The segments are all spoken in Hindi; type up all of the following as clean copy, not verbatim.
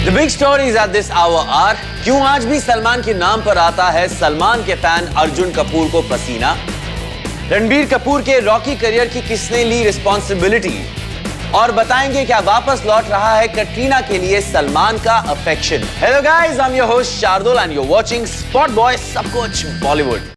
The big stories at this hour are क्यों आज भी सलमान के नाम पर आता है सलमान के फैन अर्जुन कपूर को पसीना, रणबीर कपूर के रॉकी करियर की किसने ली रिस्पॉन्सिबिलिटी, और बताएंगे क्या वापस लौट रहा है कटरीना के लिए सलमान का affection. Hello guys, I am your host Shardul and you are watching spot boy सब कुछ बॉलीवुड।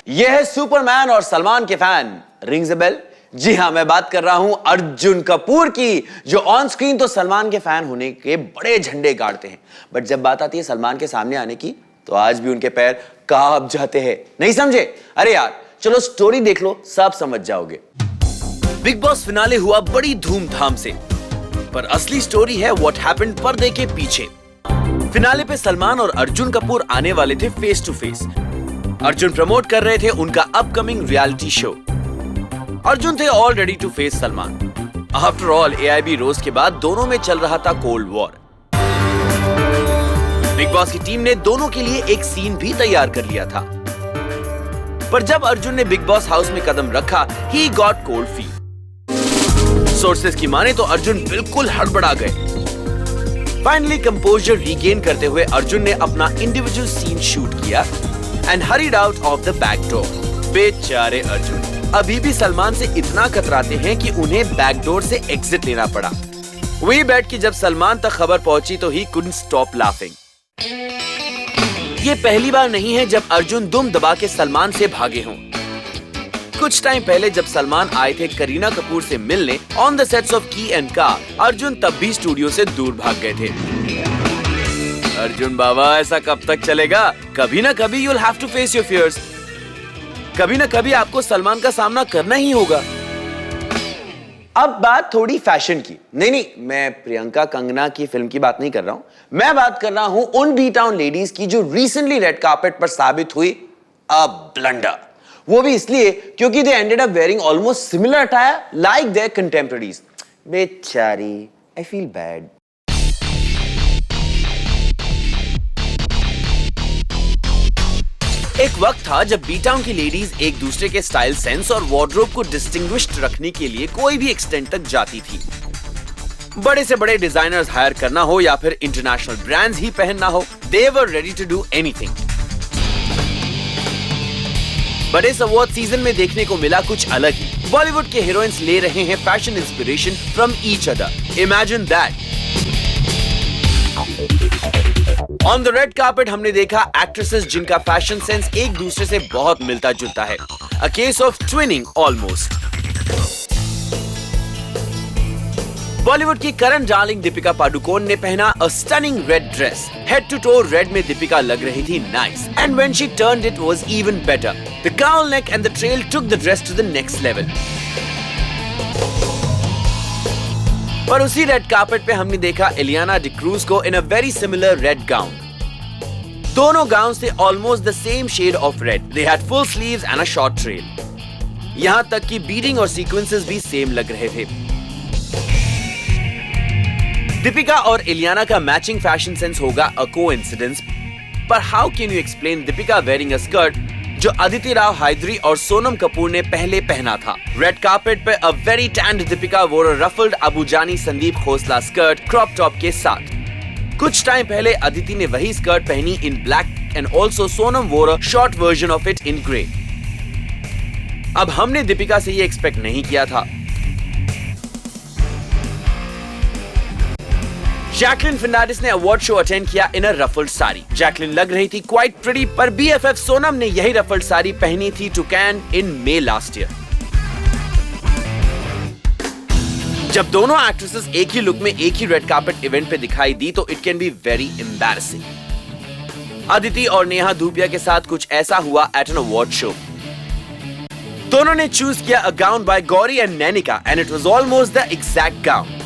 यह है सुपरमैन और सलमान के फैन। Rings a bell? जी हां, मैं बात कर रहा हूं अर्जुन कपूर की, जो ऑन स्क्रीन तो सलमान के फैन होने के बड़े झंडे गाड़ते हैं, बट जब बात आती है सलमान के सामने आने की तो आज भी उनके पैर कांप जाते हैं। नहीं समझे? अरे यार चलो स्टोरी देख लो, सब समझ जाओगे। बिग बॉस फिनाले हुआ बड़ी धूमधाम से, पर असली स्टोरी है व्हाट हैपेंड पर्दे के पीछे। फिनाले पे सलमान और अर्जुन कपूर आने वाले थे face to face. Arjun promote कर रहे थे उनका अपकमिंग रियलिटी शो। अर्जुन थे all ready to face Salman. After all AIB roast के बाद दोनों में चल रहा था कोल्ड वॉर। बिग बॉस की टीम ने दोनों के लिए एक सीन भी तैयार कर लिया था, पर जब अर्जुन ने बिग बॉस हाउस में कदम रखा, he got cold feet. Sources की माने तो अर्जुन बिल्कुल हड़बड़ा गए। फाइनली कंपोजर रीगेन करते हुए अर्जुन ने अपना इंडिविजुअल सीन शूट किया and hurried out of the back door. बेचारे अर्जुन अभी भी सलमान से इतना कतराते हैं कि उन्हें बैक डोर से एग्जिट लेना पड़ा। We bet कि जब सलमान तक खबर पहुंची तो he couldn't stop laughing. ये पहली बार नहीं है जब अर्जुन दुम दबा के सलमान से भागे हों। कुछ टाइम पहले जब सलमान आए थे करीना कपूर से मिलने ऑन द सेट्स ऑफ की एंड कार, अर्जुन तब भी स्टूडियो से दूर भाग गए थे। अर्जुन बाबा, ऐसा कब तक चलेगा? कभी ना कभी you'll have to face your fears. कभी ना कभी आपको सलमान का सामना करना ही होगा। अब बात थोड़ी फैशन की। नहीं, मैं प्रियंका कंगना की फिल्म की बात नहीं कर रहा हूं। मैं बात कर रहा हूं उन बी टाउन लेडीज की जो रिसेंटली रेड कार्पेट पर साबित हुई अ ब्लंडर। वो भी इसलिए क्योंकि they ended up wearing almost similar attire like their contemporaries. बेचारी, I feel bad. एक वक्त था जब बी टाउन की लेडीज एक दूसरे के स्टाइल सेंस और वार्डरोब को डिस्टिंग्विश्ड रखने के लिए कोई भी एक्सटेंट तक जाती थी। बड़े से बड़े डिजाइनर्स हायर करना हो या फिर इंटरनेशनल ब्रांड्स ही पहनना हो, they were ready to do anything. बड़े इस अवार्ड सीजन में देखने को मिला कुछ अलग ही। बॉलीवुड के हीरोइंस ले रहे हैं fashion inspiration from each other. Imagine that. On the red carpet हमने देखा एक्ट्रेसेस जिनका फैशन सेंस एक दूसरे से बहुत मिलता जुलता है। A case of twinning almost. Bollywood की करंट डार्लिंग दीपिका पादुकोण ने पहना a stunning red dress. Head to toe red में दीपिका लग रही थी nice, and when she turned it was even better. The cowl neck and the trail took the dress to the next level. पर उसी रेड कार्पेट पे हमने देखा इलियाना डिक्रूज को in a very similar red gown. दोनों गाउन्स थे almost the same shade of red. They had full sleeves and a short trail. यहां तक कि बीडिंग और सीक्वेंसेस भी सेम लग रहे थे। दीपिका और इलियाना का मैचिंग फैशन सेंस होगा अ कोइंसिडेंस, पर how can you explain Deepika wearing a skirt जो अदिति राव हैदरी और सोनम कपूर ने पहले पहना था? रेड कार्पेट पे a very tanned Deepika wore a ruffled Abu Jani Sandeep Khosla skirt crop top के साथ। कुछ टाइम पहले अदिति ने वही स्कर्ट पहनी इन ब्लैक एंड ऑल्सो सोनम वोर a short version of it in grey. अब हमने दीपिका से ये एक्सपेक्ट नहीं किया था। जैकलिन फर्नांडिस ने अवार्ड शो अटेंड किया in a ruffled sari. Jacqueline लग रही थी क्वाइट प्रिटी, पर BFF सोनम ने यही रफल्ड साड़ी पहनी थी to Cannes in May last year. जब दोनों एक्ट्रेसेस एक ही लुक में एक ही रेड कार्पेट इवेंट पे दिखाई दी तो it can be very embarrassing. Aditi और नेहा धूपिया के साथ कुछ ऐसा हुआ एट एन अवार्ड शो। दोनों ने चूज किया a gown by Gauri and Nainika and it was almost the exact gown.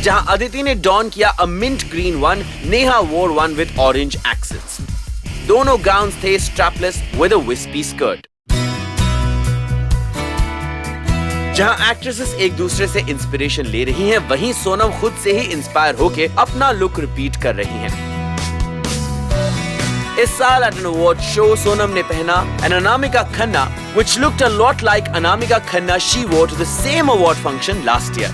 जहां अदिति ने डॉन किया a mint green one, Neha wore one with orange accents. दोनों गाउन्स थे strapless with a wispy skirt. जहां एक्ट्रेसेस एक दूसरे से इंस्पिरेशन ले रही हैं, वहीं सोनम खुद से ही इंस्पायर होके अपना लुक रिपीट कर रही हैं। इस साल at an award show Sonam ने पहना an Anamika Khanna which looked a lot like Anamika Khanna she wore to the same award function last year.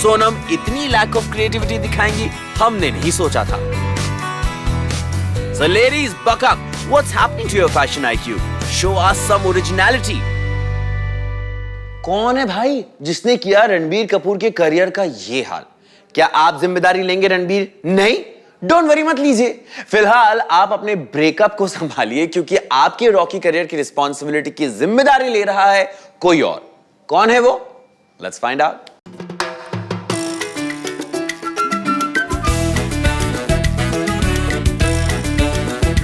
Sonam इतनी lack of creativity दिखाएंगी हमने नहीं सोचा था. So ladies, buck up. What's happening to your fashion IQ? Show us some originality. कौन है भाई जिसने किया रणबीर कपूर के करियर का ये हाल? क्या आप जिम्मेदारी लेंगे रणबीर? नहीं, डोंट वरी, मत लीजिए. फिलहाल आप अपने ब्रेकअप को संभालिए क्योंकि आपके रॉकी करियर की रिस्पॉन्सिबिलिटी की जिम्मेदारी ले रहा है कोई और. कौन है वो? Let's find out.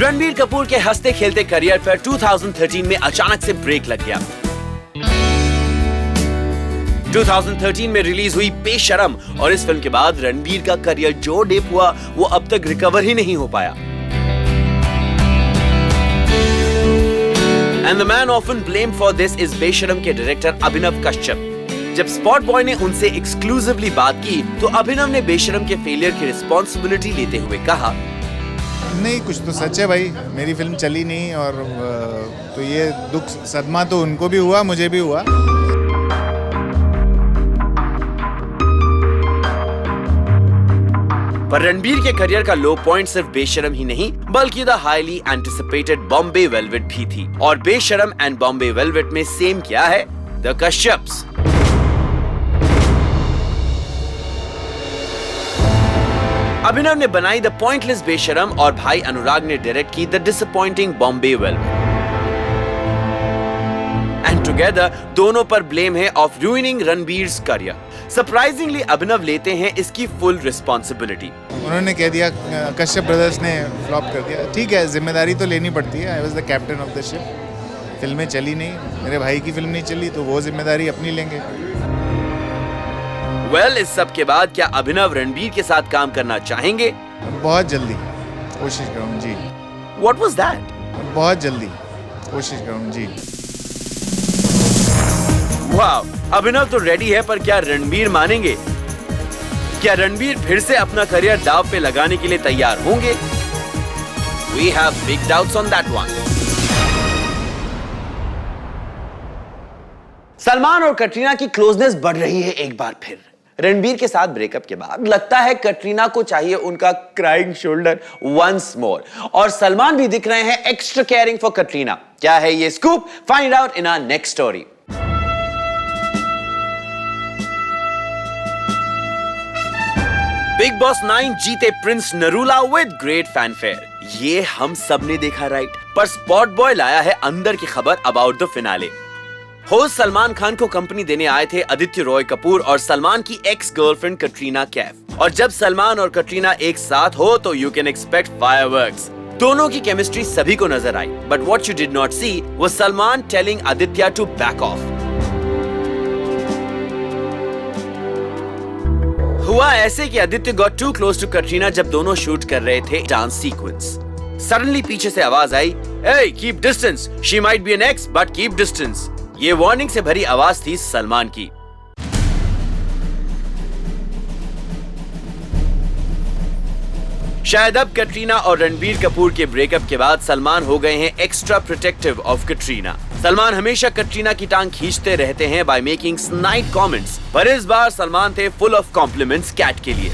Ranbir Kapoor के हंसते खेलते करियर पर 2013 में अचानक से ब्रेक लग गया. 2013 में रिलीज हुई बेशरम और इस फिल्म के बाद रणबीर का करियर जो डिप हुआ वो अब तक रिकवर ही नहीं हो पाया. And the man often blamed for this is बेशरम के डायरेक्टर अभिनव कश्यप. जब स्पॉट बॉय ने उनसे एक्सक्लूसिवली बात की तो अभिनव ने बेशरम के फेलियर की रिस्पॉन्सिबिलिटी लेते हुए कहा, नहीं, कुछ तो सच है भाई, मेरी फिल्म चली नहीं और तो ये दुख सदमा तो उनको भी हुआ, मुझे भी हुआ. पर रणबीर के करियर का लो पॉइंट सिर्फ बेशरम ही नहीं बल्कि the highly anticipated Bombay velvet भी थी. और बेशरम एंड बॉम्बे वेलवेट में सेम क्या है? द कश्यप्स. अभिनव ने बनाई द पॉइंटलेस बेशरम और भाई अनुराग ने डायरेक्ट की the disappointing Bombay velvet. And together दोनों पर ब्लेम है ऑफ रूइनिंग रणबीर्स करियर. सरप्राइजिंगली अभिनव लेते हैं इसकी फुल रिस्पॉन्सिबिलिटी. उन्होंने कह दिया कश्यप ब्रदर्स ने फ्लॉप कर दिया. ठीक है, जिम्मेदारी तो लेनी पड़ती है. I was the captain of the ship. फिल्में चली नहीं, मेरे भाई की फिल्म नहीं चली तो वो जिम्मेदारी अपनी लेंगे. वेल, इस सब के बाद क्या अभिनव रणबीर के साथ काम करना चाहेंगे? बहुत जल्दी कोशिश करूँ जी. What was that? बहुत जल्दी कोशिश करूँ जी. वाव, अभिनव तो रेडी है पर क्या रणबीर मानेंगे? क्या रणबीर फिर से अपना करियर दांव पे लगाने के लिए तैयार होंगे? We have big doubts on that one. Salman और कटरीना की क्लोजनेस बढ़ रही है एक बार फिर. रणबीर के साथ ब्रेकअप के बाद लगता है कटरीना को चाहिए उनका क्राइंग शोल्डर वंस मोर. और सलमान भी दिख रहे हैं एक्स्ट्रा केयरिंग फॉर कटरीना. क्या है ये scoop? Find out in our next story. Bigg Boss 9 जीते Prince Narula with great fanfare. ये हम सब ने देखा, राइट? पर स्पॉट बॉय लाया है अंदर की खबर about the finale. Host Salman Khan को कंपनी देने आए थे आदित्य रॉय कपूर और सलमान की एक्स गर्लफ्रेंड कटरीना कैफ. और जब सलमान और कटरीना एक साथ हो तो यू कैन एक्सपेक्ट फायरवर्क्स. दोनों की केमिस्ट्री सभी को नजर आई. But what you did not see was Salman telling Aditya to back off. हुआ ऐसे कि Aditya got too close to Katrina जब दोनों शूट कर रहे थे डांस सीक्वेंस. सडनली पीछे से आवाज आई, "Hey, keep distance. She might be an ex, but keep distance." ये वार्निंग से भरी आवाज थी सलमान की. शायद अब कटरीना और रणबीर कपूर के ब्रेकअप के बाद सलमान हो गए हैं extra protective of Katrina. Salman हमेशा कटरीना की टांग खींचते रहते हैं बाय मेकिंग स्नाइड कमेंट्स, पर इस बार सलमान थे फुल ऑफ कॉम्प्लीमेंट्स कैट के लिए.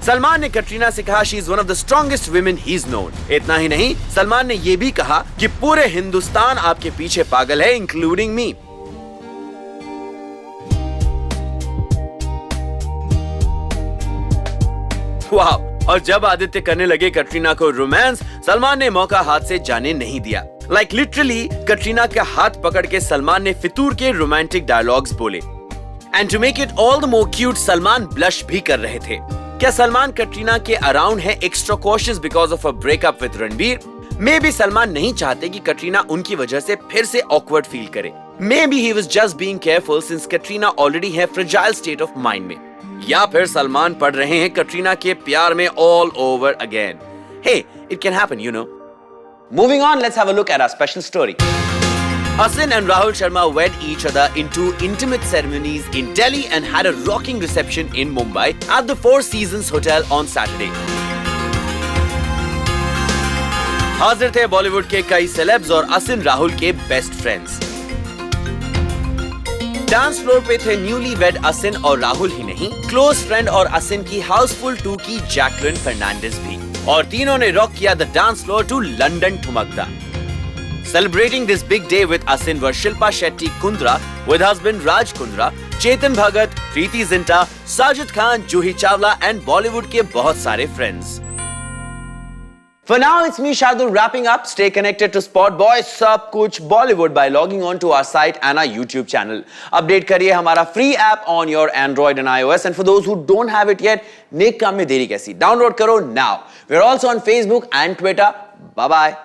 सलमान ने कटरीना से कहा she is one of the strongest women he is known. इतना ही नहीं, सलमान ने यह भी कहा कि पूरे हिंदुस्तान आपके पीछे पागल है, इंक्लूडिंग मी. वाह. और जब आदित्य करने लगे कटरीना को रोमांस, सलमान ने मौका हाथ से जाने नहीं दिया. लाइक लिटरली कटरीना का हाथ पकड़ के सलमान ने फितूर के रोमांटिक डायलॉग्स बोले. And to make it all the more cute, Salman blush भी कर रहे थे. क्या सलमान कटरीना के अराउंड है extra cautious because of a breakup with Ranbir? May be Salman नहीं चाहते कि कटरीना उनकी वजह से फिर से ऑकवर्ड फील करे. May be he was just being careful since Katrina already है फ्रेजाइल स्टेट ऑफ माइंड में. या फिर सलमान पड़ रहे हैं कटरीना के प्यार में all over again. Hey, it can happen, you know. Moving on, let's have a look at our special story. Asin and Rahul Sharma wed each other in two intimate ceremonies in Delhi and had a rocking reception in Mumbai at the Four Seasons Hotel on Saturday. हाजिर थे बॉलीवुड के कई सेलेब्स और असिन राहुल के बेस्ट फ्रेंड्स। डांस फ्लोर पे थे न्यूली वेड असिन और राहुल ही नहीं, क्लोज फ्रेंड और असिन की हाउसफुल 2 की जैकलिन फर्नांडिस भी। और तीनों ने रॉक किया the dance floor to London Thumakda. Celebrating this big day with Asin were Shilpa Shetty Kundra with husband Raj Kundra, Chetan Bhagat, Preeti Zinta, Sajid Khan, Juhi Chawla and Bollywood के बहुत सारे friends. For now, it's me Shardul wrapping up. Stay connected to Spot Boy सब कुछ Bollywood by logging on to our site and our YouTube channel. Update करिए हमारा free app on your Android and iOS. And for those who don't have it yet, नेक काम में देरी कैसी? Download करो now. We're also on Facebook and Twitter. Bye bye.